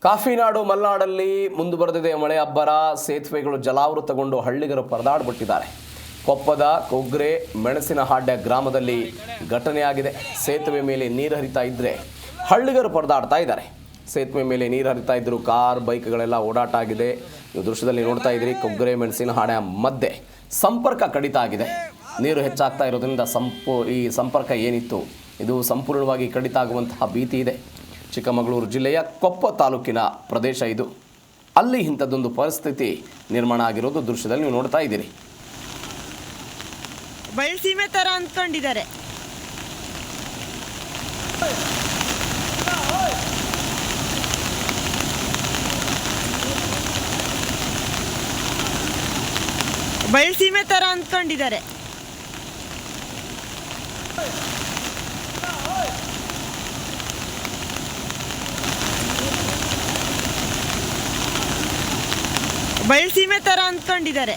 ಕಾಫಿನಾಡು ಮಲೆನಾಡಲ್ಲಿ ಮುಂದುವರೆದಿದೆ ಮಳೆ ಅಬ್ಬರ. ಸೇತುವೆಗಳು ಜಲಾವೃತಗೊಂಡು ಹಳ್ಳಿಗರು ಪರದಾಡ್ಬಿಟ್ಟಿದ್ದಾರೆ. ಕೊಪ್ಪದ ಕೊಗ್ರೆ ಮೆಣಸಿನಹಾಡ್ಯ ಗ್ರಾಮದಲ್ಲಿ ಘಟನೆಯಾಗಿದೆ. ಸೇತುವೆ ಮೇಲೆ ನೀರು ಹರಿತಾ ಇದ್ದರೆ ಹಳ್ಳಿಗರು ಪರದಾಡ್ತಾ ಇದ್ದಾರೆ. ಸೇತುವೆ ಮೇಲೆ ನೀರು ಹರಿತಾ ಇದ್ದರು, ಕಾರ್ ಬೈಕ್ಗಳೆಲ್ಲ ಓಡಾಟ ಆಗಿದೆ. ನೀವು ದೃಶ್ಯದಲ್ಲಿ ನೋಡ್ತಾ ಇದ್ದೀರಿ, ಕೊಗ್ರೆ ಮೆಣಸಿನಹಾಡ್ಯ ಮಧ್ಯೆ ಸಂಪರ್ಕ ಕಡಿತ ಆಗಿದೆ. ನೀರು ಹೆಚ್ಚಾಗ್ತಾ ಇರೋದ್ರಿಂದ ಈ ಸಂಪರ್ಕ ಏನಿತ್ತು ಇದು ಸಂಪೂರ್ಣವಾಗಿ ಕಡಿತ ಆಗುವಂತಹ ಭೀತಿ ಇದೆ. ಚಿಕ್ಕಮಗಳೂರು ಜಿಲ್ಲೆಯ ಕೊಪ್ಪ ತಾಲೂಕಿನ ಪ್ರದೇಶ ಇದು. ಅಲ್ಲಿ ಇಂಥದ್ದೊಂದು ಪರಿಸ್ಥಿತಿ ನಿರ್ಮಾಣ ಆಗಿರೋದು ದೃಶ್ಯದಲ್ಲಿ ನೀವು ನೋಡ್ತಾ ಇದ್ದೀರಿ. ಬಯಲುಸೀಮೆ ತರ ಅಂದ್ಕೊಂಡಿದ್ದಾರೆ. ಬಯಲುಸೀಮೆ ತರ ಅಂದ್ಕೊಂಡಿದ್ದಾರೆ. ಬಯಲುಸೀಮೆ ತರ ಅಂದ್ಕೊಂಡಿದ್ದಾರೆ.